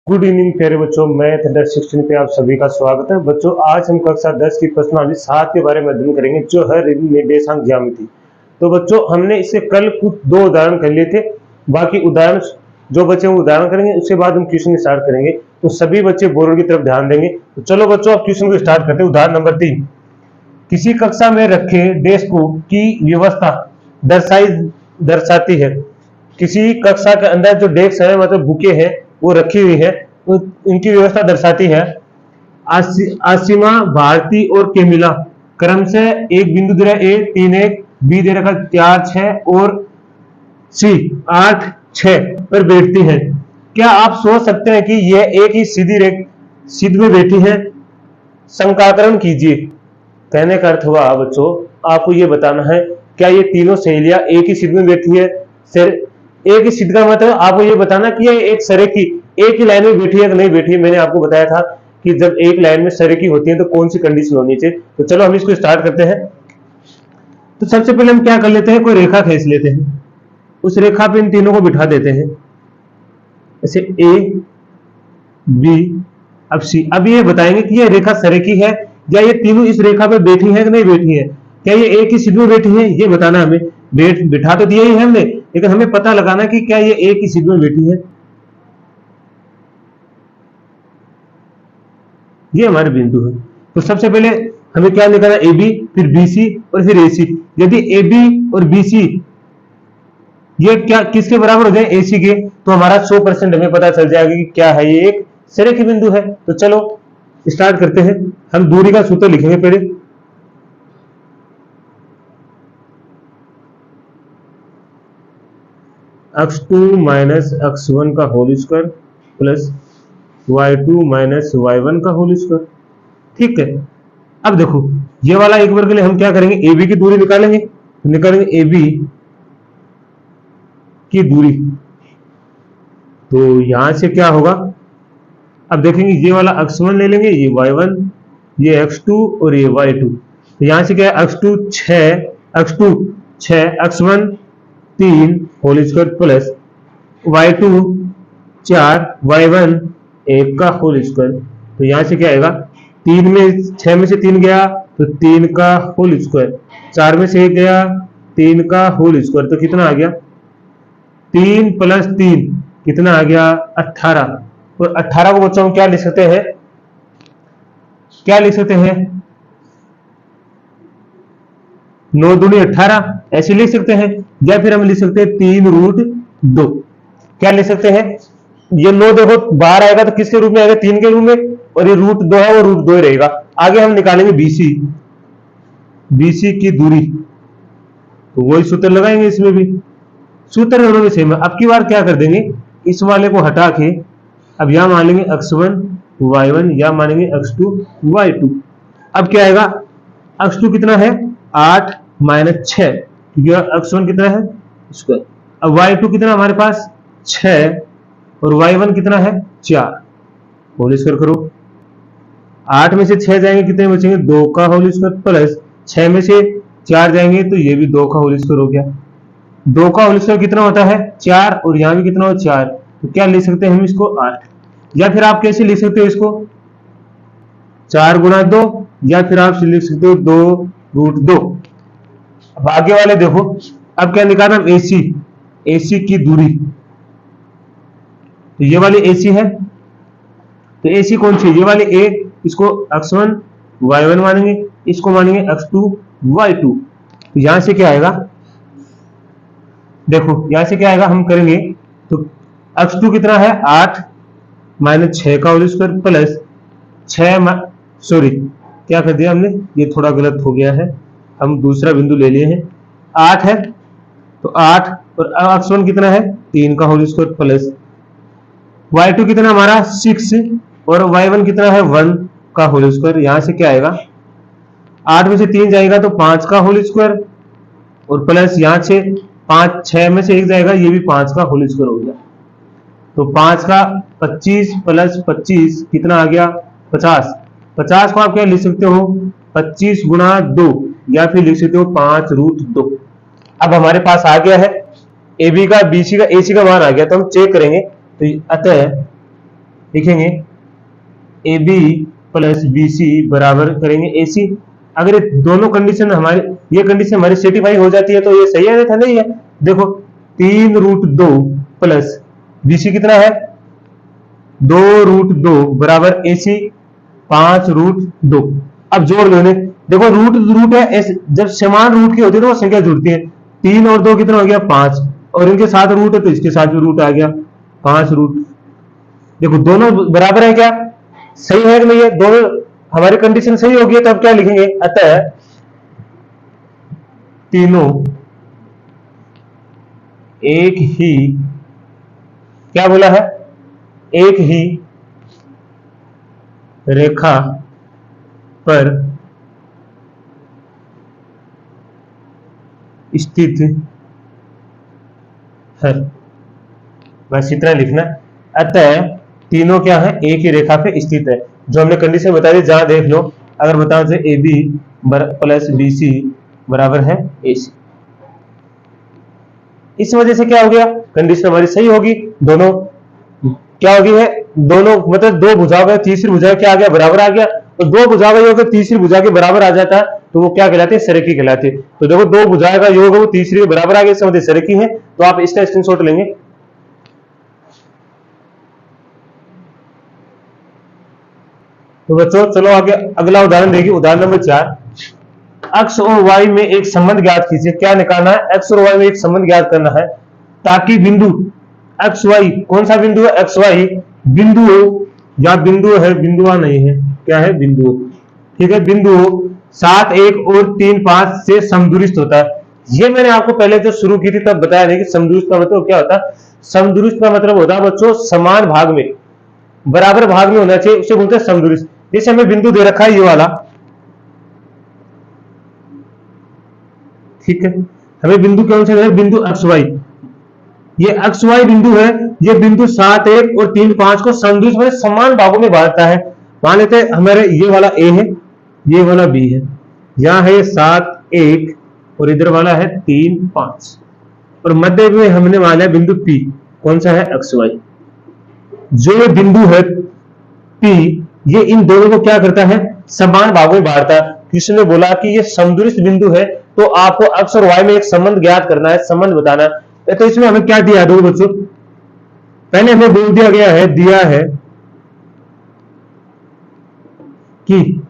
Good evening प्यारे बच्चों, मैं थंडर 16 पे आप सभी का स्वागत है। बच्चों, आज हम कक्षा 10 की प्रश्नावली 7 के बारे में अध्ययन करेंगे, जो है निर्देशांक ज्यामिति। तो बच्चों, हमने इससे कल कुछ 2 उदाहरण कर लिए थे। बाकी उदाहरण जो बच्चे वो उदाहरण करेंगे, उसके बाद हम क्वेश्चन स्टार्ट करेंगे। तो सभी बच्चे बोर्ड की तरफ ध्यान देंगे। तो चलो बच्चों, अब क्वेश्चन को स्टार्ट करते हैं। उदाहरण नंबर 3, किसी कक्षा में रखे डेस्क की व्यवस्था दर्शाती है। किसी कक्षा के अंदर जो डेस्क है, मतलब बुकें हैं, वो रखी हुई है, तो इनकी व्यवस्था दर्शाती है। आसिमा, भारती और केमिला क्रम से एक बिंदु दे रहा है ए 3 1, बी दे रखा 4 6 और सी 8 6 पर बैठती है। क्या आप सोच सकते हैं कि यह एक ही सीध में बैठी है? संकाकरण कीजिए। कहने का अर्थ हुआ बच्चों, आपको ये बताना है क्या ये तीनों सहेलियां एक ही सीध में बैठी है। एक ही सीध का मतलब आपको ये बताना कि ये एक सरेखी एक ही लाइन में बैठी है कि नहीं बैठी है। मैंने आपको बताया था कि जब एक लाइन में सरेखी होती है तो कौन सी कंडीशन होनी चाहिए। तो चलो हम इसको स्टार्ट करते हैं। तो सबसे पहले हम क्या कर लेते हैं, कोई रेखा खींच लेते हैं। उस रेखा पे इन तीनों को बिठा देते हैं, जैसे ए बी अब सी। अब ये बताएंगे कि ये रेखा सरेखी है या ये तीनों इस रेखा पे बैठी है कि नहीं बैठी है। क्या ये एक ही सीध में बैठी है, ये बताना हमें। बिठा तो दिया ही है हमने, लेकिन हमें पता लगाना कि क्या ये एक ही सीध में बैठी है। ये हमारे बिंदु है। तो सबसे पहले हमें क्या निकालना, ए बी, फिर बी सी और फिर ए सी। यदि ए बी और बी सी ये क्या किसके बराबर हो जाए, ए सी के, तो हमारा 100% हमें पता चल जाएगा कि क्या है, ये एक सरेखी बिंदु है। तो चलो स्टार्ट करते हैं। हम दूरी का सूत्र लिखेंगे पहले। x2 माइनस x1 का whole square plus y2 minus y1 का होल स्क्वायर। ठीक है। अब देखो, ये वाला एक वर्ग के लिए हम क्या करेंगे, ए बी की दूरी निकालेंगे। ए बी की दूरी, तो यहां से क्या होगा, अब देखेंगे ये वाला x1 ले लेंगे, ये y1, ये x2 और ये y2। तो यहां से क्या है, x2 6 x1 3 whole square plus y2 4 y1 1 का होल स्क्वायर। तो यहां से क्या आएगा, 6 में से 3 गया तो 3 का होल स्क्वायर, 4 में से 1 गया 3 का होल स्क्वायर। तो कितना आ गया, 3 प्लस 3 कितना आ गया, 18। और 18 को बच्चों हम क्या लिख सकते हैं, 9 दूनी 18 ऐसे लिख सकते हैं। या फिर हम लिख सकते हैं 3√2। क्या लिख सकते हैं, ये 9 देखो बाहर आएगा तो किसके रूप में आएगा, 3 के रूप में, और ये √2 है वो √2 ही रहेगा। आगे हम निकालेंगे बीसी की दूरी, तो वही सूत्र लगाएंगे इसमें भी। सूत्र दोनों में सेम है। अब की बार क्या कर देंगे, इस वाले को हटा के अब यहां मान लेंगे x1 y1, या मानेंगे x2 y2। अब क्या आएगा, x2 कितना है 8 माइनस 6, क्योंकि x1 कितना है स्क्वायर। अब y2 कितना हमारे पास 6 और y1 कितना है 4, होल स्क्वायर करो। 8 में से 6 जाएंगे, कितने बचेंगे, 2 का होल स्क्वायर प्लस 6 में से 4 जाएंगे तो ये भी 2 का होल स्क्वायर हो गया। 2 का होल स्क्वायर कितना होता है 4, और यहां भी कितना हो 4। तो क्या लिख सकते हैं हम इसको 8। या फिर आप कैसे लिख सकते हो इसको, 4 गुणा 2, या फिर आप लिख सकते हो 2√2। अब आगे वाले देखो, अब क्या निकालना, एसी की दूरी। तो ये वाली एसी है, तो एसी कौन सी, ये वाली ए, इसको x1 y1 मानेंगे, इसको मानेंगे x2 y2। तो यहां से क्या आएगा, देखो यहां से क्या आएगा, हम करेंगे तो x2 कितना है 8 माइनस 6 का होल स्क्वायर प्लस 6 सॉरी क्या कर दिया हमने, ये थोड़ा गलत हो गया है, हम दूसरा बिंदु ले लिए हैं। 8 है तो 8, और x1 कितना है 3 का होल स्क्वायर प्लस y2 कितना हमारा 6, और y1 कितना है 1 का होल स्क्वायर। यहां से क्या आएगा, 8 में से 3 जाएगा तो 5 का होल स्क्वायर, और प्लस यहां से 6 में से 1 जाएगा, ये भी 5 का होल स्क्वायर हो गया। तो 5 का 25 प्लस 25 कितना आ गया 50। 50 को आप क्या लिख सकते हो, 25 गुणा 2, या फिर लिख सकते हो 5√2। अब हमारे पास आ गया है ए बी का, बी सी का, ए सी का मान आ गया। तो हम चेक करेंगे, तो अतः लिखेंगे A B plus B C बराबर करेंगे ए सी। अगर ये दोनों कंडीशन हमारी, ये कंडीशन हमारी सेटिफाई हो जाती है तो ये सही है, नहीं है। देखो 3√2 प्लस बी सी कितना है 2√2 बराबर ए सी 5√2। अब जोड़ लो इन्हें, देखो रूट रूट है, जब समान रूट की होती है तो वो संख्या जुड़ती है। 3 और 2 कितना हो गया 5, और इनके साथ रूट है तो इसके साथ भी रूट आ गया 5√। देखो दोनों बराबर है क्या, सही है कि नहीं है, दोनों हमारी कंडीशन सही होगी तो अब क्या लिखेंगे, अतः तीनों एक ही, क्या बोला है, एक ही रेखा पर स्थित है। बस इतना लिखना, अतः तीनों क्या है एक ही रेखा पे स्थित है। जो हमने कंडीशन बता दी, जहां देख लो, अगर बताओ से A B plus B C बराबर है ए सी, इस वजह से क्या हो गया, कंडीशन हमारी सही होगी। दोनों क्या होगी है, दोनों मतलब दो भुजाओं का तीसरी भुजा क्या आ गया, बराबर आ गया। तो दो भुजा का योग तीसरी भुजा के बराबर आ जाता है तो वो क्या कहलाते हैं, सरेकी कहलाते हैं। तो देखो दो भुजाएं का योग वो तीसरी के बराबर आ गया, इसका मतलब सरेकी है। तो आप इसका स्क्रीनशॉट लेंगे। तो बच्चों चलो आगे अगला उदाहरण देखिए, उदाहरण नंबर 4। एक्स और वाई में एक संबंध ज्ञात कीजिए। क्या निकालना है, एक्स और वाई में एक संबंध ज्ञात करना है ताकि बिंदु एक्स वाई, कौन सा बिंदु है, एक्स वाई बिंदु हो, या बिंदु है, बिंदुआ नहीं है, क्या है, बिंदु। ठीक है, बिंदु 7, 1 और 3, 5 से समदूरिस्थ होता है। ये मैंने आपको पहले जो शुरू की थी तब बताया नहीं कि समदूरिस्थ का मतलब क्या होता है। समदूरिस्थ का मतलब होता है बच्चों समान भाग में, बराबर भाग में होना चाहिए, उसे बोलते हैं समदूरिस्थ। जैसे हमें बिंदु दे रखा है ये वाला, ठीक है, हमें बिंदु कौन सा है, बिंदु एक्स वाई। ये एक्स वाई बिंदु है, ये बिंदु 7, 1 और 3, 5 को समदूरिस्थ में समान भागों में बांटता है। मान लेते हैं हमारे ये वाला ए है, ये वाला बी है, यहां है 7, 1 और इधर वाला है 3, 5, और मध्य में हमने माना है बिंदु पी, कौन सा है, एक्स वाई। जो ये बिंदु है पी, ये इन दोनों को क्या करता है, समान भागों में बांटता है। कृष्ण ने बोला कि ये समदूरिस्थ बिंदु है, तो आपको एक्स और वाई में एक संबंध ज्ञात करना है, संबंध बताना है। तो इसमें हमें क्या दिया दो बच्चों, पहले हमें बोल दिया गया है, दिया है कि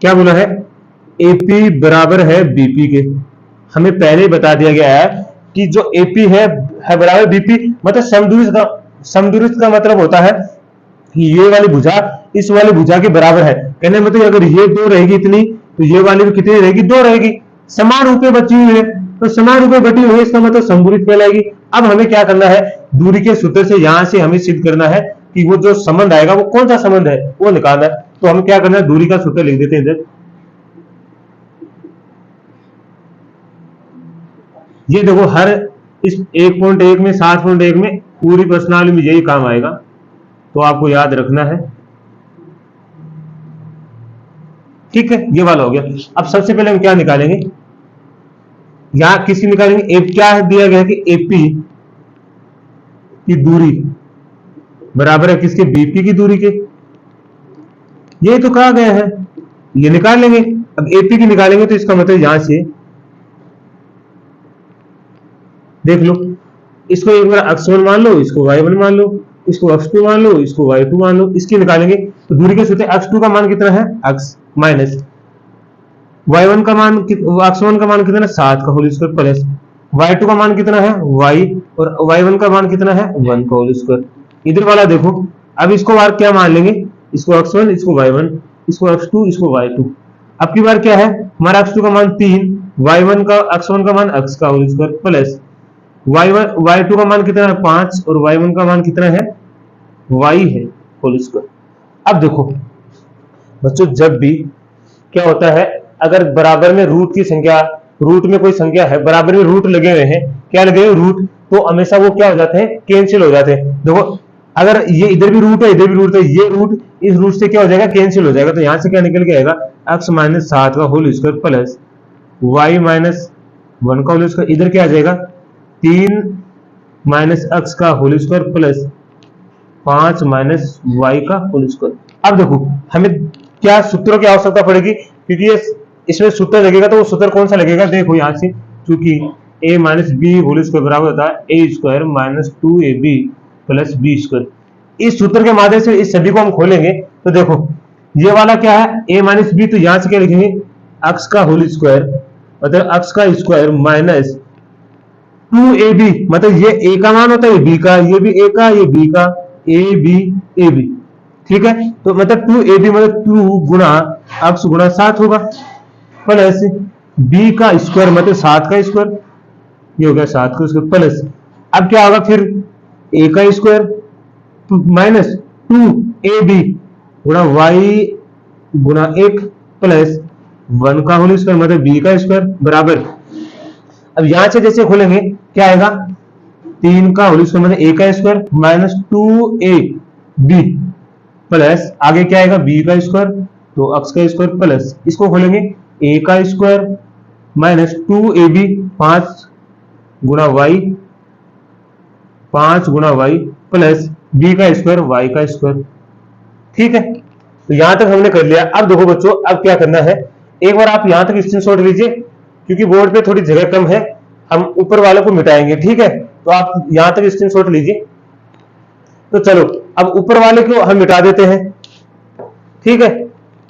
क्या बोला है, एपी बराबर है बीपी के। हमें पहले ही बता दिया गया है कि जो एपी है बराबर बीपी, मतलब समदूरिस्थ का, समदूरिस्थ का मतलब होता है कि ये वाली भुजा इस वाली भुजा के बराबर है। कहने मतलब अगर ये 2 रहेगी इतनी, तो ये वाली भी कितनी रहेगी, 2 रहेगी। समान रूप में बची हुई है, तो समान रूप में बटी हुई है, इसका मतलब समदूरित कहलाएगी। अब हमें क्या करना है, दूरी के सूत्र से यहां से हमें सिद्ध करना है कि वो जो संबंध आएगा वो कौन सा संबंध है, वो निकालना है। तो हम क्या करना है, दूरी का सूत्र लिख देते हैं इधर। ये देखो हर इस 1.1 में 7.1 में पूरी प्रश्नावली में यही काम आएगा, तो आपको याद रखना है। ठीक है, ये वाला हो गया। अब सबसे पहले हम क्या निकालेंगे, यहां किसकी निकालेंगे, क्या दिया गया कि एपी की दूरी बराबर है किसके, बीपी की दूरी के। ये तो कहा गया है, ये निकाल लेंगे। अब एपी की निकालेंगे तो इसका मतलब यहां से देख लो, इसको एक बार x1 मान लो, इसको y1 मान लो, इसको x2 मान लो, इसको y2 मान लो, इसकी निकालेंगे तो दूरी के सूत्र x2 का मान कितना है, x माइनस y1 का मान, x1 का मान कितना है 7 का होल स्क्वायर प्लस y2 का मान कितना है y, और y1 का मान कितना है 1 का होल स्क्वायर। इधर वाला देखो, अब इसको बार क्या मान लेंगे, इसको x1, इसको y1, इसको x2, इसको y2। अब की बार क्या है, हमारा x2 का मान 3, y1 का, x1 का मान x का whole square plus y1, y2 का मान कितना है 5, और y1 का मान कितना है y है होल स्क्वायर। अब देखो बच्चों, जब भी क्या होता है, अगर बराबर में रूट की संख्या, रूट में कोई संख्या है, बराबर में रूट लगे हुए हैं, क्या लगे हुए रूट, तो हमेशा वो क्या हो जाते हैं, कैंसिल हो जाते हैं। देखो अगर ये इधर भी रूट है, इधर भी रूट है, ये रूट इस रूट से क्या हो जाएगा, कैंसिल हो जाएगा। तो यहां से क्या निकल के आएगा, x माइनस 7 का whole square plus y minus 1 का होल स्क्वायर। इधर क्या आ जाएगा, 3 माइनस x का whole square plus 5 minus Y का होल स्क्वायर। अब देखो हमें क्या सूत्रों की आवश्यकता पड़ेगी, क्योंकि ये इसमें सूत्र लगेगा, तो वो सूत्र कौन सा लगेगा, देखो यहाँ से, क्योंकि a minus B whole square बराबर होता है A square minus 2ab plus B square. इस सूत्र के माध्यम से इस सभी को हम खोलेंगे, तो देखो ये वाला क्या है a माइनस बी, तो यहाँ से क्या लिखेंगे, अक्स का होल स्क्वायर, मतलब अक्स का स्क्वायर माइनस 2ab, मतलब ये a का मान होता है, b का, ये भी a का, ये b का, a b a b, ठीक है। तो मतलब 2ab मतलब 2 गुणा अक्स गुणा 7 होगा, प्लस b का स्क्वायर मतलब 7 का स्क्वायर, ये हो गया 7 का स्क्वायर, प्लस अब क्या होगा फिर a का स्क्वायर माइनस 2ab गुणा y गुणा 1 प्लस 1 का होल स्क्वायर मतलब b का स्क्वायर बराबर। अब यहां से जैसे खोलेंगे क्या आएगा, 3 का होल स्क्वायर मतलब a का स्क्वायर माइनस 2ab प्लस आगे क्या आएगा b का स्क्वायर, तो अक्स का स्क्वायर प्लस इसको खोलेंगे a का स्क्वायर माइनस 2ab 5 गुणा y, 5 गुणा y प्लस b का स्क्वायर y का स्क्वायर, ठीक है। तो यहां तक हमने कर लिया। अब देखो बच्चों, अब क्या करना है, एक बार आप यहां तक स्क्रीनशॉट लीजिए, क्योंकि बोर्ड पे थोड़ी जगह कम है, हम ऊपर वाले को मिटाएंगे, ठीक है। तो आप यहां तक स्क्रीनशॉट लीजिए। तो चलो अब ऊपर वाले को हम मिटा देते हैं, ठीक है,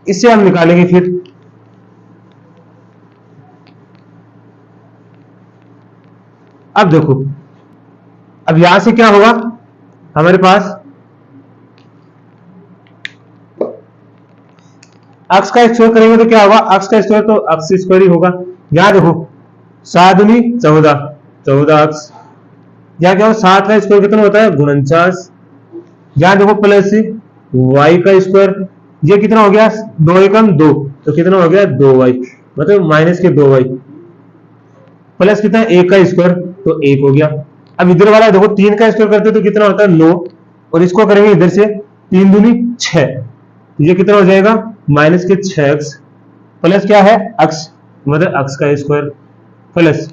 इससे हम निकालेंगे फिर। अब देखो, अब यहां से क्या होगा हमारे पास, अक्स का स्क्वायर करेंगे तो क्या होगा, अक्स का स्क्वायर तो अक्स स्क्वायर ही होगा। यहां देखो 7 दूनी 14, 14 अक्स, यहां क्या होगा 7 का स्क्वायर कितना होता है 49, यहां देखो प्लस y का स्क्वायर, ये कितना हो गया 2 एकम 2, तो कितना हो गया 2y मतलब माइनस के 2y प्लस कितना 1 का स्क्वायर, तो 1 हो गया। अब इधर वाला देखो 3 का स्क्वायर करते तो कितना होता है 9, और इसको करेंगे इधर से 3 दूनी 6, ये कितना हो जाएगा माइनस के 6x प्लस क्या है अक्स मतलब अक्स का स्क्वायर प्लस,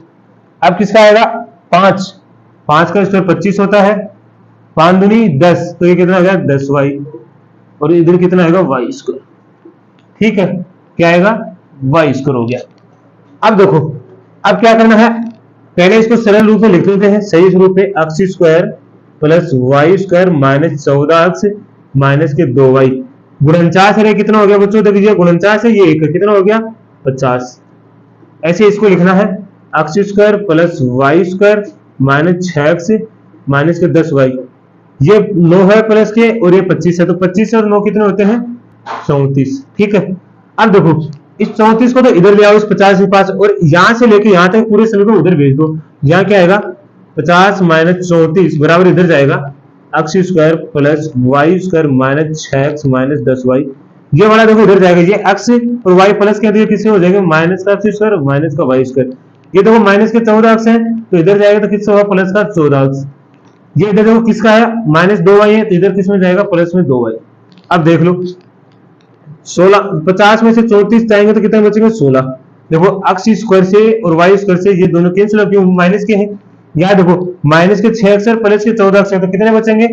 अब किसका आएगा 5, 5 का स्क्वायर 25 होता है, 5 दूनी 10, तो ये कितना हो गया 10y, और इधर कितना आएगा y स्क्वायर, ठीक है, क्या आएगा y स्क्वायर हो गया। अब देखो अब क्या करना है, पहले इसको सरल रूप में लिख लेते हैं, सही रूप में, X square plus Y square minus 14 X minus के 2y, 49 है, कितना हो गया बच्चों, देखिए 49 है, ये 1 कितना हो गया 50, ऐसे इसको लिखना है, X square plus Y square minus 6x minus के 10y, ये 9 है प्लस के और ये 25 है, तो 25 और 9 कितने होते हैं 34, ठीक है। अब देखो इस 34 को तो इधर ले आओ इस 50 के पास, और यहां से लेके यहां तक पूरे सभी को उधर भेज दो, यहां क्या आएगा 50 माइनस 34 बराबर इधर जाएगा X square plus Y square minus 6x minus 10y, ये वाला देखो इधर जाएगा, ये अक्स और वाई प्लस के किससे हो जाएगा माइनस का अक्स स्क्वायर माइनस का वाई स्क्वायर, ये देखो माइनस के 14 अक्स है, तो इधर जाएगा तो किससे होगा प्लस का 14 अक्स, ये इधर देखो किसका है माइनस 2y है, तो इधर किस में जाएगा प्लस में 2y। अब देख लो 16, 50 में से 34 जाएंगे तो कितने बचेंगे 16, देखो अक्स स्क्वायर से और वाई स्क्वायर से ये दोनों कैंसिल हो, क्यों माइनस के हैं, यहाँ देखो माइनस के 6 अक्स प्लस के 14 अक्स है, तो कितने बचेंगे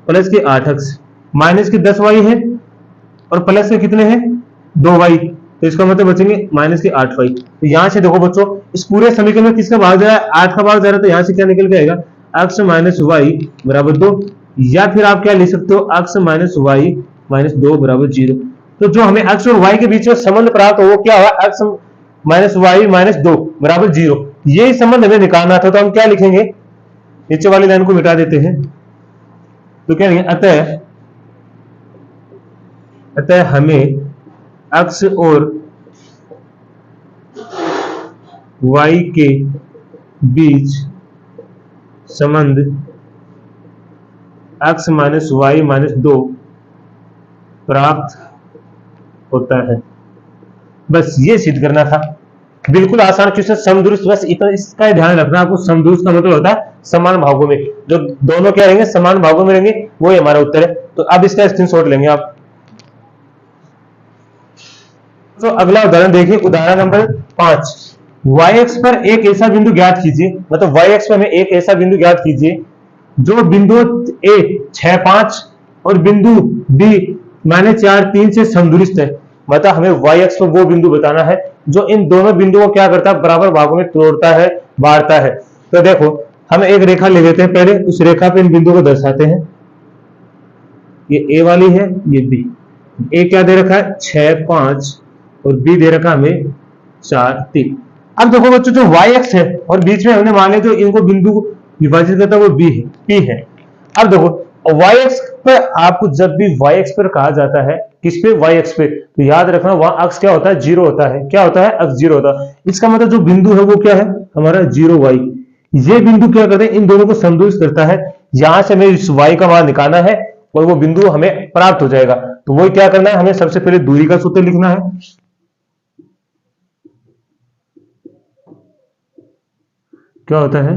प्लस के 8 अक्स, माइनस के 10y है और प्लस के कितने हैं 2y, तो इसका मतलब बचेंगे माइनस के 8y। तो यहाँ से देखो बच्चों इस पूरे समीकरण में किसका भाग जा रहा है 8 का भाग जा रहा है, तो यहाँ से क्या निकल के आएगा अक्स माइनस वाई बराबर 2, या फिर आप क्या लिख सकते हो अक्स माइनस वाई माइनस 2 बराबर 0। तो जो हमें अक्स और वाई के बीच में संबंध प्राप्त हो वो क्या हुआ अक्स माइनस वाई माइनस 2 बराबर 0, ये संबंध हमें निकालना था, तो हम क्या लिखेंगे नीचे वाली लाइन को मिटा देते हैं, तो क्या लिखेंगे अतः हमें अक्स और वाई के बीच संबंध अक्स माइनस वाई माइनस 2 प्राप्त होता है, बस ये सिद्ध करना था। बिल्कुल आसान क्वेश्चन, समदुरुस्त, बस इतना इसका ध्यान रखना आपको, समदुरुस्त का मतलब होता है समान भागों में, जो दोनों क्या रहेंगे समान भागों में रहेंगे वो ही हमारा उत्तर है। तो अब इसका स्क्रीनशॉट लेंगे आप। तो अगला उदाहरण देखिए, उदाहरण नंबर 5, y एक्स पर एक ऐसा बिंदु ज्ञात कीजिए, मतलब y एक्स पर हमें एक ऐसा बिंदु ज्ञात कीजिए जो बिंदु ए 6 5 और बिंदु बी -4 3 से समदूरस्थ है, मतलब हमें y अक्ष पर वो बिंदु बताना है जो इन दोनों बिंदुओं को क्या करता है, बराबर भागों में तोड़ता है, बांटता है। तो देखो हम एक रेखा ले लेते हैं, पहले उस रेखा पे इन बिंदुओं को दर्शाते हैं। ये ए वाली है, ये बी। ए क्या दे रखा है 6 5 और बी दे रखा हमें 4 3। अब देखो बच्चों जो y अक्ष है और बीच में हमने मान लिया जो इनको बिंदु को विभाजित करता है वो बी है, पी है। अब देखो y अक्ष पर आपको जब भी y अक्ष पर कहा जाता है, किस पे, y अक्ष पे, तो याद रखना वहां अक्ष क्या होता है, जीरो होता है। क्या होता है, अक्ष जीरो होता है। इसका मतलब जो बिंदु है वो क्या है हमारा 0 y। ये बिंदु क्या करते हैं, इन दोनों को समदूरस्थ करता है। यहां से हमें इस y का मान निकालना है और वो बिंदु हमें प्राप्त हो जाएगा। तो वो क्या करना है, हमें सबसे पहले दूरी का सूत्र लिखना है। क्या होता है,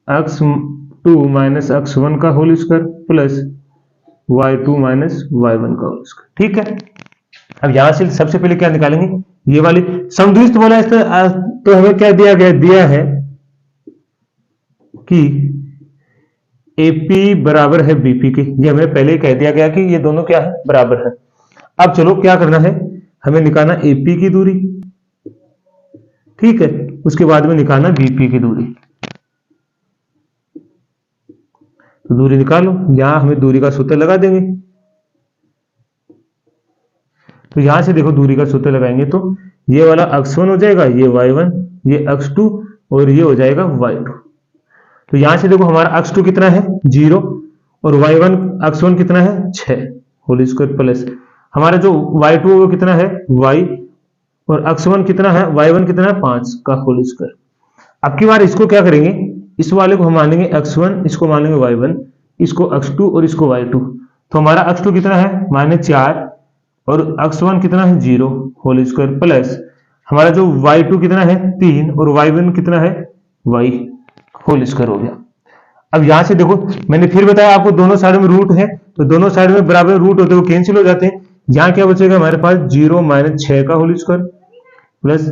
x2 माइनस x1 का whole square plus y2 minus y1 का होल स्क्वायर। ठीक है, अब यहां से सबसे पहले क्या निकालेंगे, ये वाली समदूरस्थ बोला है, तो हमें क्या दिया गया, दिया है कि AP बराबर है BP के। ये हमें पहले ही कह दिया गया कि ये दोनों क्या है, बराबर है। अब चलो क्या करना है, हमें निकालना AP की दूरी, ठीक है, उसके बाद में निकालना BP की दूरी। तो दूरी निकालो, यहां हमें दूरी का सूत्र लगा देंगे। तो यहां से देखो दूरी का सूत्र लगाएंगे तो ये वाला x1 हो जाएगा, ये y1, ये x2 और ये हो जाएगा y2। तो यहां से देखो हमारा x2 कितना है 0 और y1 x1 कितना है 6 होल स्क्वायर प्लस हमारा जो y2 वो कितना है y और x1 कितना है, y1 कितना है 5 का होल स्क्वायर। अब की बार इसको क्या करेंगे, इस वाले को हम मानेंगे x1, इसको मानेंगे y1, इसको x2 और इसको y2। तो हमारा x2 कितना है -4 और x1 कितना है 0 होल स्क्वायर प्लस हमारा जो y2 कितना है 3 और y1 कितना है y होल स्क्वायर हो गया। अब यहां से देखो मैंने फिर बताया आपको दोनों साइड में रूट है, तो दोनों साइड में बराबर रूट होते हुए कैंसिल हो जाते हैं। यहां क्या बचेगा हमारे पास 0 - 6 का होल स्क्वायर प्लस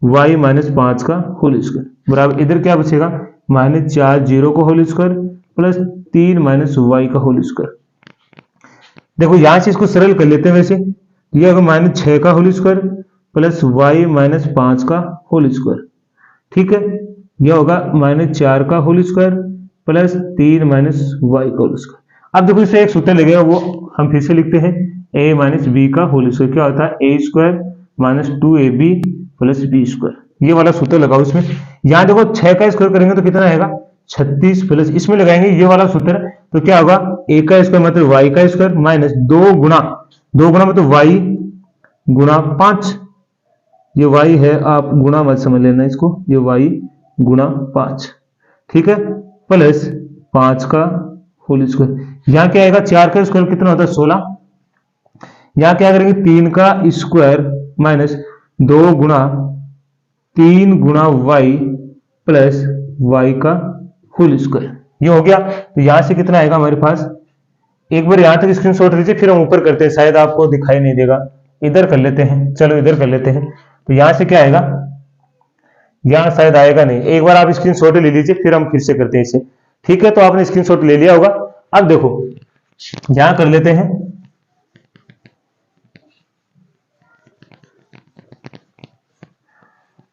y -5 का होल स्क्वायर बराबर इधर क्या बचेगा -4 0 का होल स्क्वायर प्लस 3 - y का होल स्क्वायर। देखो यहां से इसको सरल कर लेते हैं, वैसे ये होगा -6 का होल स्क्वायर प्लस y -5 का होल स्क्वायर। ठीक है, यह होगा -4 का होल स्क्वायर प्लस 3 - y का होल स्क्वायर। अब देखो इससे एक सूत्र लगेगा, वो हम फिर से लिखते हैं a - b का होल स्क्वायर। क्या होता है a square -2ab plus b square. ये वाला सूत्र लगाओ इसमें। यहां देखो 6 का स्क्वायर करेंगे तो कितना आएगा 36 प्लस इसमें लगाएंगे ये वाला सूत्र, तो क्या होगा a का स्क्वायर मतलब y का स्क्वायर माइनस 2 गुना मतलब y गुना 5। ये y है, आप गुना मत समझ लेना इसको, ये y गुना 5, ठीक है, प्लस 5 का होल स्क्वायर। यहां क्या आएगा 4 का स्क्वायर कितना होता है 16। यहां क्या करेंगे 3 का स्क्वायर माइनस 2 गुना 3 गुना y प्लस y का होल स्क्वायर। ये हो गया। तो यहां से कितना आएगा हमारे पास, एक बार यहां तक स्क्रीनशॉट लीजिए फिर हम ऊपर करते हैं, शायद आपको दिखाई नहीं देगा। इधर कर लेते हैं, चलो इधर कर लेते हैं। तो यहां से क्या आएगा, यहां शायद आएगा नहीं, एक बार आप स्क्रीनशॉट ले लीजिए फिर हम फिर से करते हैं इसे। ठीक है, तो आपने स्क्रीनशॉट ले लिया होगा। अब देखो यहां कर लेते हैं,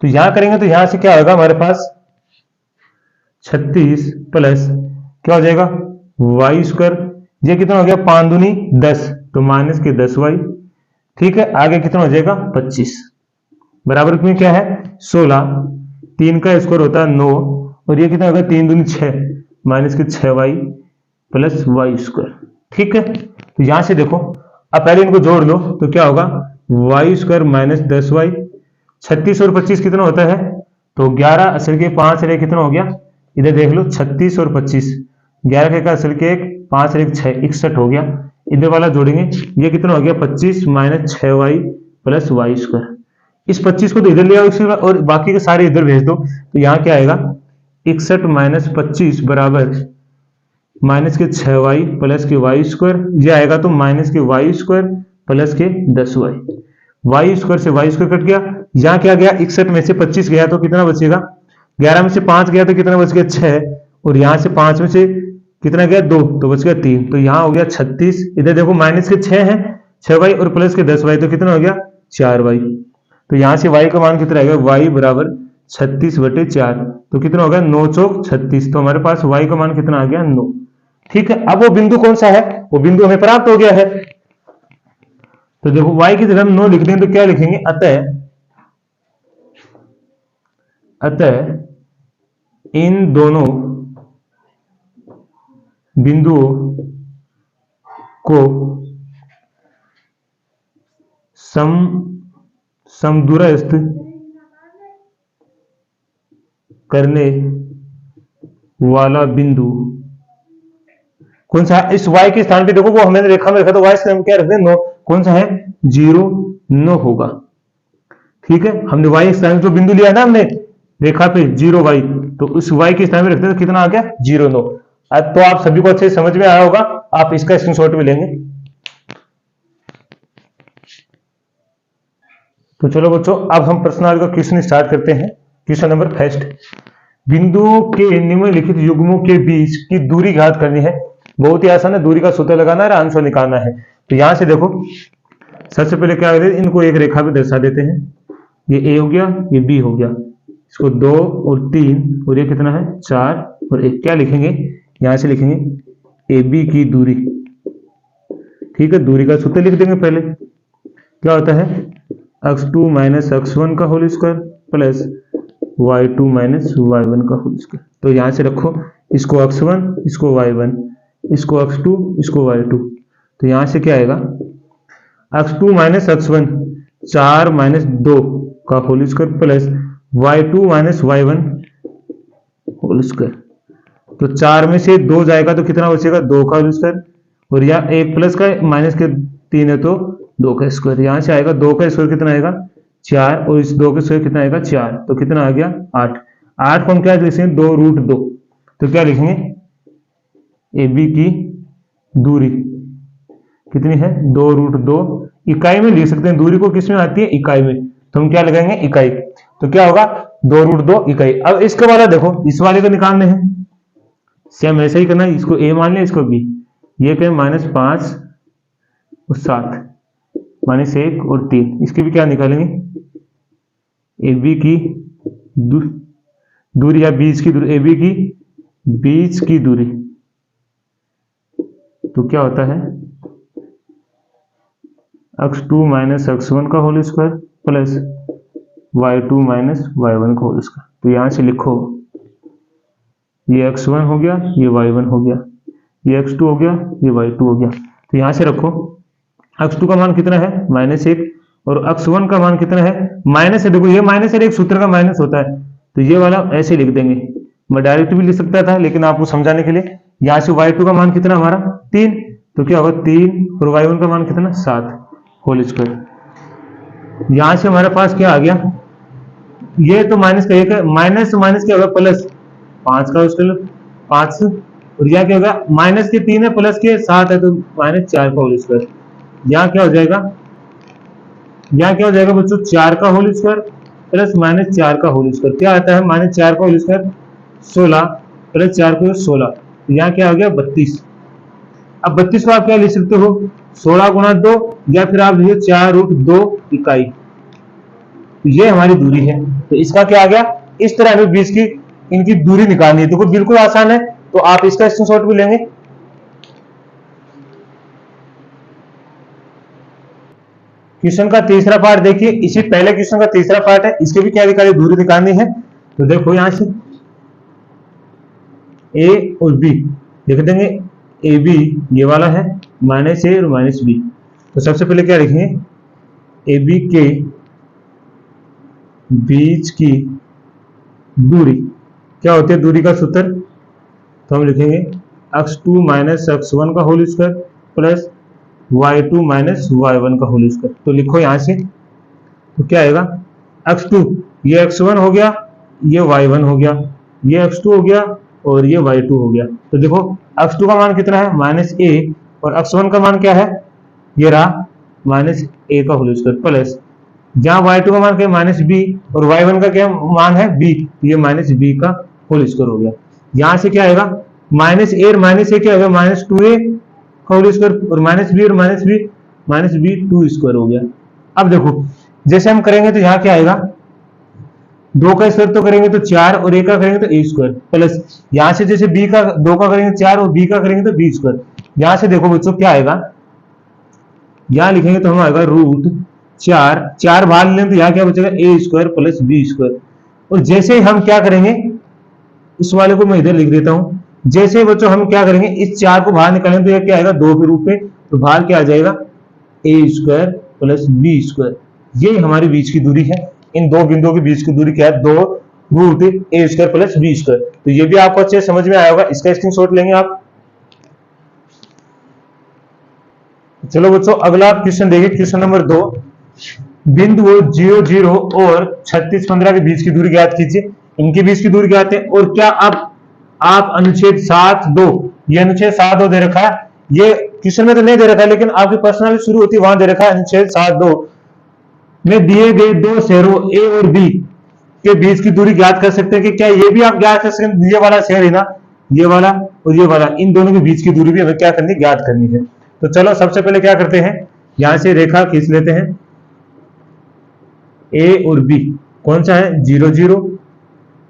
तो यहां करेंगे तो यहां से क्या होगा हमारे पास 36 प्लस क्या हो जाएगा y स्क्वायर। ये कितना हो गया 5 दूनी 10 तो माइनस के 10y। ठीक है, आगे कितना हो जाएगा 25 बराबर में क्या है 16। 3 का स्क्वायर होता है 9 और ये कितना होगा 3 दूनी 6 माइनस के 6y प्लस y स्क्वायर। ठीक है, तो यहां से देखो अब पहले इनको जोड़ लो तो क्या होगा y स्क्वायर माइनस 10y। 36 और 25 कितना होता है तो 11 असल के 5 रे कितना हो गया, इधर देख लो 36 और 25 11 का असल के 1 5 रे 6 61 हो गया। इधर वाला जोड़ेंगे ये कितना हो गया 25 minus 6y plus y square. इस 25 को तो इधर ले आओ और बाकी के सारे इधर भेज दो, तो यहाँ क्या आएगा 61 माइनस 25 बराबर माइनस के 6y प्लस के y स्क्वायर। ये आएगा तो माइनस के y स्क्वायर प्लस के 10y। y स्क्वायर से y स्क्वायर कट गया। यहाँ क्या गया 61 में से 25 गया तो कितना बचेगा 11 में से 5 गया तो कितना बच गया 6 और यहाँ से 5 में से कितना गया 2, तो बच गया 3, तो यहाँ हो गया 36। इधर देखो माइनस के 6 है, 6y और प्लस के 10y, तो कितना हो गया 4y। तो यहाँ से y का मान कितना आएगा, y बराबर 36/4, तो कितना हो गया 9 चौक 36, तो हमारे पास y का मान कितना आ गया 9। ठीक है, अब वो बिंदु कौन सा है, वो बिंदु हमें प्राप्त हो गया है। तो देखो y की जगह हम 9 लिख दें तो क्या लिखेंगे, अतः इन दोनों बिंदुओं को समदूरस्थ करने वाला बिंदु कौन सा है। इस y के स्थान पे देखो वो हमने रेखा में रखा, तो y से हम क्या रखते हैं 9, कौन सा है 0 9 होगा। ठीक है, हमने y स्थान जो बिंदु लिया ना हमने रेखा पे 0y, तो उस y के स्थान पे रखते हैं तो कितना आ गया 0 9। अब तो आप सभी को अच्छे समझ में आया होगा, आप इसका स्क्रीनशॉट भी लेंगे। तो चलो बच्चों, अब हम प्रश्नावली का क्वेश्चन स्टार्ट करते हैं। क्वेश्चन नंबर फर्स्ट, बिंदुओं के निम्नलिखित युग्मों के बीच की दूरी ज्ञात करनी है। बहुत ही आसान है, दूरी का सूत्र लगाना है, आंसर निकालना है। तो यहां से देखो सबसे पहले क्या करते हैं, इनको एक रेखा पे दर्शा देते हैं। ये a हो गया, ये b हो गया, इसको 2 और 3 और ये कितना है 4 और 1, क्या लिखेंगे यहां से लिखेंगे AB की दूरी। ठीक है, दूरी का सूत्र लिख देंगे पहले, क्या होता है x2 माइनस x1 का whole square plus y2 minus y1 का होल स्क्वायर। तो यहां से रखो इसको x1, इसको y1, इसको x2, इसको y2। तो यहां से क्या आएगा x2 माइनस x1 4 माइनस 2 का whole square plus y2 minus y1 whole square. तो 4 में से 2 जाएगा तो कितना बचेगा 2 का होल स्क्वायर, और यहाँ 1 प्लस का माइनस के 3 है तो 2 का स्क्वायर। यहाँ से आएगा 2 का स्क्वायर कितना आएगा 4, और इस 2 का स्क्वायर कितना आएगा 4, तो कितना आ गया 8। 8 को हम क्या लिखेंगे 2√2, तो क्या लिखेंगे AB की दूरी कितनी है 2√2। इकाई में लिख सकते हैं, दूरी को किस में आती है इकाई में, तो हम क्या लगाएंगे इकाई, तो क्या होगा 2√2 इकाई। अब इसके वाला देखो, इस वाले को निकालने हैं, सेम ऐसा ही करना है, इसको a मान लिया, इसको b, ये क्या -5 और 7 -1 और 3, इसकी भी क्या निकालेंगे AB की दूरी या बीच की दूरी, AB की बीच की दूरी, तो क्या होता है x2 माइनस x1 का whole square plus y2 minus y1 का होल स्क्वायर। तो यहां से लिखो ये x1 हो गया, ये y1 हो गया, ये x2 हो गया, ये y2 हो गया। तो यहां से रखो x2 का मान कितना है -1 और x1 का मान कितना है माइनस है। देखो ये माइनस है, एक सूत्र का माइनस होता है, तो ये वाला ऐसे लिख देंगे। मैं डायरेक्ट भी लिख सकता था, लेकिन आपको समझाने के लिए यहाँ से y2 का मान कितना हमारा 3, तो क्या होगा 3 और y1 का मान कितना 7 होल स्क्वायर। यहां से हमारे पास क्या आ गया, ये तो माइनस का 1 है, माइनस माइनस क्या होगा प्लस 5 का स्क्वायर 5, और यहाँ क्या होगा माइनस के 3 है प्लस के 7 है तो -4 का होल स्क्वायर। यहाँ क्या हो जाएगा, यहाँ क्या हो जाएगा बच्चों 4 का होल स्क्वायर प्लस -4 का होल स्क्वायर। क्या आता है -4 का होल स्क्वायर 16 प्लस 4 को 16, यहाँ क्या हो गया 32। अब 32 को आप क्या लिख सकते हो 16 गुणा 2, या फिर आप लिखिए 4√2 इकाई। तो ये हमारी दूरी है, तो इसका क्या आ गया, इस तरह हमें बीच की इनकी दूरी निकालनी है। देखो बिल्कुल आसान है, तो आप इसका स्क्रीनशॉट भी लेंगे। क्वेश्चन का तीसरा पार्ट देखिए, इसी पहले क्वेश्चन का तीसरा पार्ट है, इसके भी क्या निकाली दूरी निकालनी है। तो देखो यहां से a और b लिख देंगे, ए बी ये वाला है -a और -b। तो सबसे पहले क्या लिखेंगे ए बी के बीच की दूरी, क्या होती है दूरी का सूत्र, तो हम लिखेंगे x2 माइनस x1 का whole square plus y2 minus y1 का होल स्क्वायर। तो लिखो यहां से, तो क्या आएगा x2 ये x1 हो गया, ये y1 हो गया, ये x2 हो गया और ये y2 हो गया। तो देखो x2 का मान कितना है -a और x1 का मान क्या है ये रहा -a का होल स्क्वायर प्लस जहां y2 का मान क्या है -b और y1 का क्या मान है b, ये -b का होल स्क्वायर हो गया। यहां से क्या आएगा, माइनस ए और माइनस ए क्या होगा, माइनस 2a का होल स्क्वायर, और माइनस बी और माइनस बी 2 स्क्वायर हो गया। अब देखो जैसे हम करेंगे तो यहाँ क्या आएगा, 2 का स्क्वायर तो करेंगे तो 4 और a का करेंगे तो a स्क्वायर, प्लस यहां से जैसे b का 2 का करेंगे 4 और b का करेंगे तो b स्क्वायर। यहां से देखो बच्चों क्या आएगा, यहां लिखेंगे तो हम आएगा रूट 4 बाहर लेंगे तो यहाँ क्या बचेगा, a square plus b square. और जैसे हम क्या करेंगे, इस वाले को मैं इधर लिख देता हूं, जैसे बच्चों हम क्या करेंगे, इस 4 को बाहर निकालेंगे तो यह क्या आएगा 2 के रूप में, तो बाहर क्या आ जाएगा a square plus b square. ये हमारी बीच की दूरी है, इन दो बिंदुओं के बीच की दूरी क्या है, 2 root a square plus b square. तो ये भी आपको अच्छे समझ में आया होगा, इसका स्क्रीनशॉट लेंगे आप। चलो बच्चों अगला क्वेश्चन देखिए, क्वेश्चन नंबर 2, बिंदुओं 0 0 और 36 15 के बीच की दूरी ज्ञात कीजिए। इनके बीच की दूरी ज्ञात है, और क्या आप अनुच्छेद 7(2), ये अनुच्छेद 7(2) दे रखा है, ये क्वेश्चन में तो नहीं दे रखा है लेकिन आपकी पर्सनल शुरू होती है वहां दे रखा है, अनुच्छेद 7(2) में दिए गए दो शहरों ए और बी के बीच की दूरी ज्ञात कर सकते हैं कि क्या ये भी आप ज्ञात कर सकते हैं, ये वाला शहर है ना, ये वाला और ये वाला, इन दोनों के बीच की दूरी भी हमें क्या करनी, ज्ञात करनी है। तो चलो सबसे पहले क्या करते हैं, यहां से रेखा खींच लेते हैं, ए और बी कौन सा है 0 0,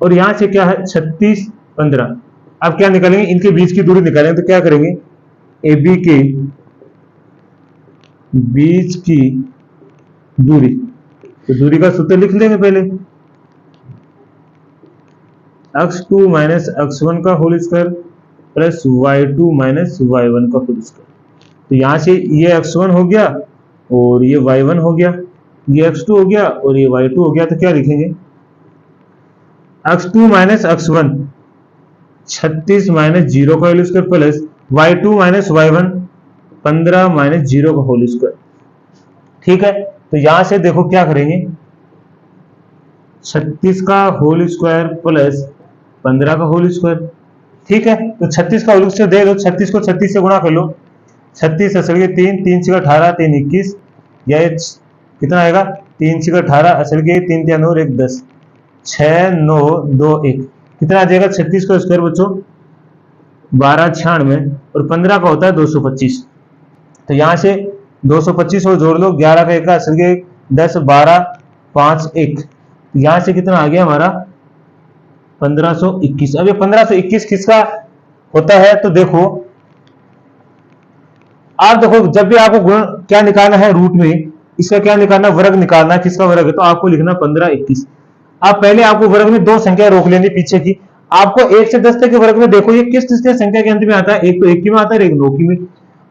और यहां से क्या है 36 15। अब क्या निकालेंगे, इनके बीच की दूरी निकालेंगे तो क्या करेंगे, ए बी के बीच की दूरी, तो दूरी का सूत्र लिख लेंगे पहले, x2 माइनस x1 का whole square plus y2 minus y1 का होल स्क्वायर। तो यहां से ये x1 हो गया और ये y1 हो गया, ये x2 हो गया और ये y2 हो गया, तो क्या लिखेंगे, x2 माइनस x1 36 माइनस 0 का whole square plus y2 minus y1 15 minus 0 का होल स्क्वायर। ठीक है, तो यहां से देखो क्या करेंगे, 36 का होल स्क्वायर प्लस 15 का होल स्क्वायर। ठीक है, तो 36 का होल स्क्वायर दे दो, 36 को 36 से गुणा कर लो, 36 असल के 3 3 6 18 3 21, यह कितना आएगा 3 6 18 असल के 3 3 और 1 10 6 9 2 1, कितना आ जाएगा 36 का स्क्वायर बच्चों 1296 और 15 का होता है 225। तो यहां से 225 और जोड़ लो, 11 का 1 असल के 10 12 5 1, यहां से कितना आ गया हमारा 1521। अब ये 1521 किसका होता है, तो देखो आप देखो जब भी आपको गुण क्या निकालना है, रूट में इसका क्या निकालना, वर्ग निकालना है, किसका वर्ग है, तो आपको लिखना 1521। आप पहले आपको वर्ग में 2 संख्या रोक लेनी पीछे की, आपको 1 से 10 तक के वर्ग में देखो ये किस संख्या के अंत में आता है, एक तो 1 की में आता है, एक 9 की में।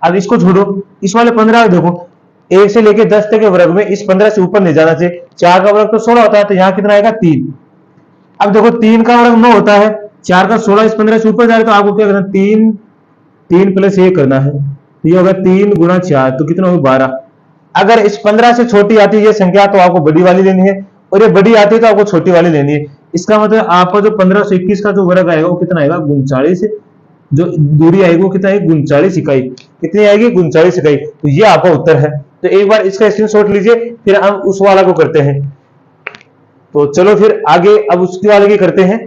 अब इसको छोड़ो, इस वाले 15 देखो 1 से लेके 10 तक के वर्ग में इस 15 से ऊपर नहीं जाना चाहिए, 4 का वर्ग तो 16 होता है, तो यहाँ कितना आएगा 3। अब देखो 3 का वर्ग 9 होता है, 4 का 16, इस 15 से ऊपर जा रहे तो आपको क्या करना, 3 प्लस 1 करना है, तो ये होगा 3 गुणा 4, तो कितना होगा 12। अगर इस 15 से छोटी आती है ये संख्या तो आपको बड़ी वाली लेनी है, और ये बड़ी आती है तो आपको छोटी वाली लेनी है। इसका मतलब आपका जो 1521 का जो वर्ग आएगा वो कितना आएगा 39, जो दूरी आएगी वो कितना आएगी 39 इकाई, कितनी आएगी 39 इकाई। तो ये आपका उत्तर है। तो एक बार इसका स्क्रीनशॉट लीजिए, फिर हम उस वाला को करते हैं। तो चलो फिर आगे अब उसके वाले की करते हैं।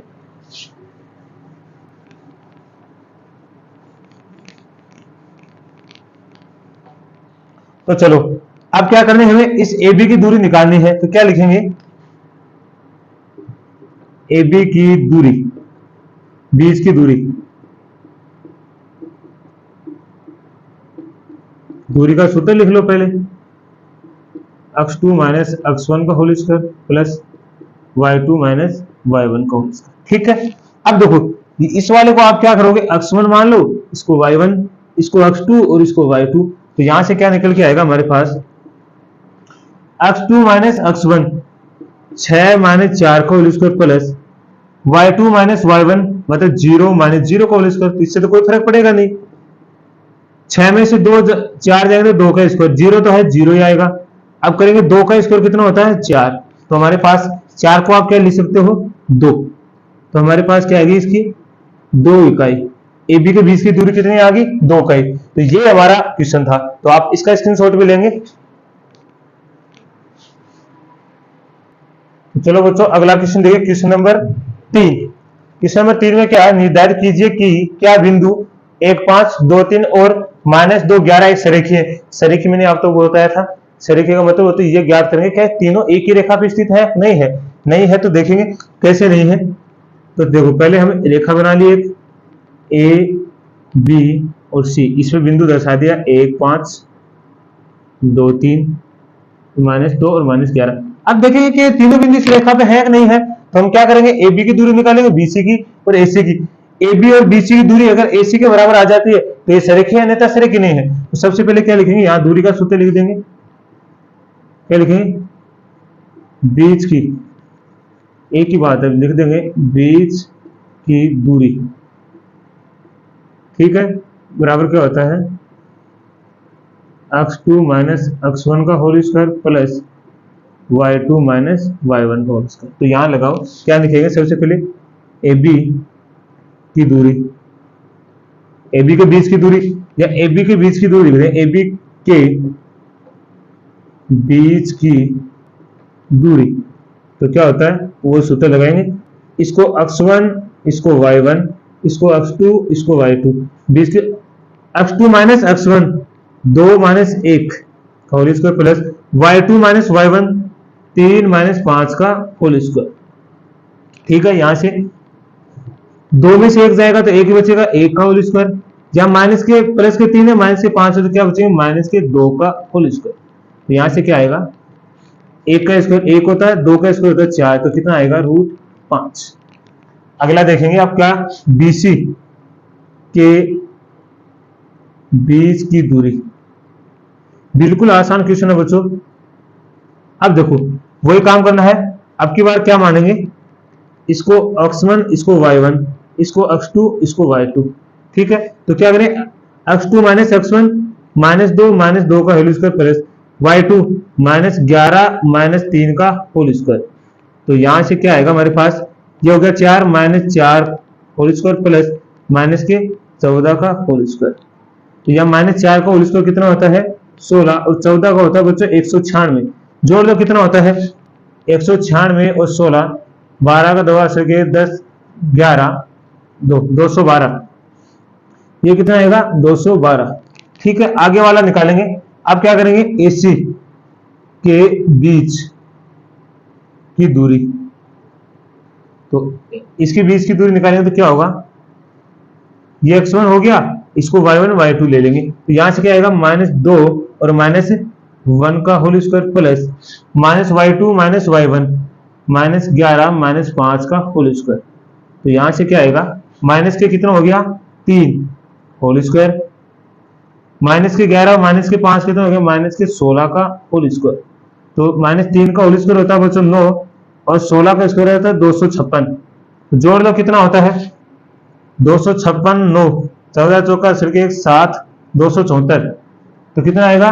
तो चलो अब क्या करना है, हमें इस AB की दूरी निकालनी है, तो क्या लिखेंगे, AB की दूरी, बीच की दूरी, दूरी का सूत्र लिख लो पहले, x2 माइनस x1 का whole square plus y2 minus y1 का होल स्क्वायर। ठीक है, अब देखो इस वाले को आप क्या करोगे, x1 मान लो, इसको y1, इसको x2 और इसको y2। तो यहां से क्या निकल के आएगा हमारे पास, x2 माइनस x1 6 माइनस 4 का whole square plus y2 minus y1 मतलब 0 माइनस 0 का होल स्क्वायर। इससे तो कोई फर्क पड़ेगा नहीं, 6 में से 2 4 जाएंगे तो 2 का स्क्वायर, 0 तो है 0 ही आएगा। अब करेंगे 2 का स्क्वायर कितना होता है 4, तो हमारे पास 4 को आप क्या लिख सकते हो 2, तो हमारे पास क्या आएगी इसकी 2 इकाई। AB के बीच की दूरी कितनी आ गई 2 इकाई। तो ये हमारा क्वेश्चन था, तो आप इसका स्क्रीनशॉट भी लेंगे। चलो बच्चों अगला क्वेश्चन देखिए, क्वेश्चन नंबर 3, क्वेश्चन नंबर 3 में क्या है, निर्धारित कीजिए कि क्या बिंदु 1 5 2 3 और -2 11 एक सरेखी है। सरेखी मैंने आपको बताया था, सरेखी का मतलब होता है ये ज्ञात करेंगे क्या तीनों एक ही रेखा पे स्थित है, नहीं है। नहीं है तो देखेंगे कैसे नहीं है। तो देखो पहले हम रेखा बना लिए, ए बी और सी, इसमें बिंदु दर्शा दिया 1 5 2 3 -2 और -11। अब देखेंगे कि तीनों बिंदु इस रेखा पे है कि नहीं है, तो हम क्या करेंगे, ए बी की दूरी निकालेंगे, बीसी की और एसी की। ए बी और बीसी की दूरी अगर एसी के बराबर आ जाती है तो ये सरेखी है, अन्यथा सरेखी नहीं है। तो सबसे पहले क्या लिखेंगे, यहाँ दूरी का सूत्र लिख देंगे, क्या लिखेंगे, बीच की, एक ही बात है, लिख देंगे बीच की दूरी, ठीक है, बराबर क्या होता है x2 माइनस x1 का whole square plus y2 minus y1 का होल स्क्वायर। तो यहां लगाओ, क्या लिखेंगे, सबसे पहले ए बी की दूरी, ए बी के बीच की दूरी या ए बी के बीच की दूरी लिख दें, ए बी के बीच की दूरी। तो क्या होता है, वो सूत्र लगाएंगे, इसको x1 इसको y1 इसको x2 इसको y2, बीच के x2 माइनस x1 2 माइनस 1 का whole square plus y2 minus y1 3 minus 5 का होल स्क्वायर। ठीक है, यहां से 2 में से 1 जाएगा तो 1 ही बचेगा, 1 का होल स्क्वायर, जहां माइनस के प्लस के 3 है, माइनस के 5 है तो क्या बचेगा, माइनस के 2 का होल स्क्वायर। तो यहां से क्या आएगा, 1 का स्क्वायर 1 होता है, 2 का स्क्वायर होता है 4, तो कितना आएगा √5। अगला देखेंगे आप क्या, बीसी के बीच की दूरी, बिल्कुल आसान क्वेश्चन है बच्चों। अब देखो वही काम करना है, अब की बार क्या मानेंगे, इसको x1 इसको y1 इसको x2 इसको y2, ठीक है। तो क्या करें, x2 माइनस x1 -2 का होल स्क्वायर प्लस y2 -11 -3 का होल स्क्वायर। तो यहां से क्या आएगा हमारे पास, ये हो गया 4 -4 होल स्क्वायर प्लस माइनस के 14 का होल स्क्वायर। तो यहाँ -4 का होल स्क्वायर कितना होता है 16 और 14 का होता है बच्चों 196। जोड़ दो कितना होता है 196 और 16, 12 का 2 सके 10 11 2 212, ये कितना आएगा 212। ठीक है, आगे वाला निकालेंगे। अब क्या करेंगे, एसी के बीच की दूरी, तो इसके बीच की दूरी निकालेंगे तो क्या होगा, ये x1 हो गया, इसको y1 y2 ले लेंगे, तो यहां से क्या आएगा -2 और -1 का whole square plus -y2 -y1 -11 -5 का होल स्क्वायर। तो यहां से क्या आएगा, माइनस के कितना हो गया 3 होल स्क्वायर, माइनस के 11 माइनस के 5 कितना हो गया, माइनस के 16 का होल स्क्वायर। तो -3 का होल स्क्वायर होता है बच्चों 9 और 16 का स्क्वायर होता है 256। तो जोड़ लो कितना होता है 256 9 14 चौका सिर्फ 1 7 274, तो कितना आएगा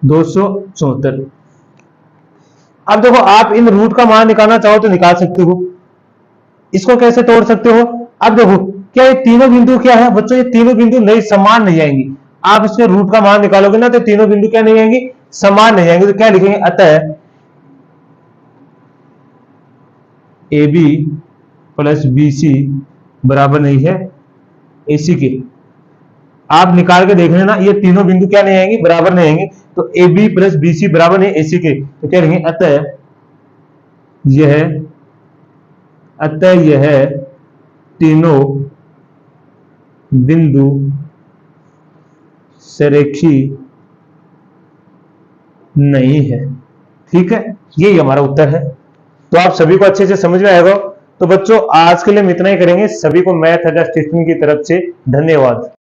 274। अब देखो आप इन रूट का मान निकालना चाहो तो निकाल सकते हो, इसको कैसे तोड़ सकते हो। अब देखो क्या ये तीनों बिंदु क्या है बच्चों, ये तीनों बिंदु नहीं समान नहीं आएंगी। आप इसके रूट का मान निकालोगे ना तो तीनों बिंदु क्या नहीं आएंगी, समान नहीं आएंगे। तो क्या लिखेंगे, अतः A B plus B C बराबर नहीं है एसी के। आप निकाल के देख लेना, ये तीनों बिंदु क्या नहीं आएंगे, बराबर नहीं आएंगे। तो A B plus B C बराबर नहीं एसी के, तो क्या लिखेंगे, अतः यह तीनों बिंदु सरेखी नहीं है। ठीक है, यही हमारा उत्तर है। तो आप सभी को अच्छे से समझ में आएगा। तो बच्चों आज के लिए हम इतना ही करेंगे। सभी को मैथ एडजस्टेशन की तरफ से धन्यवाद।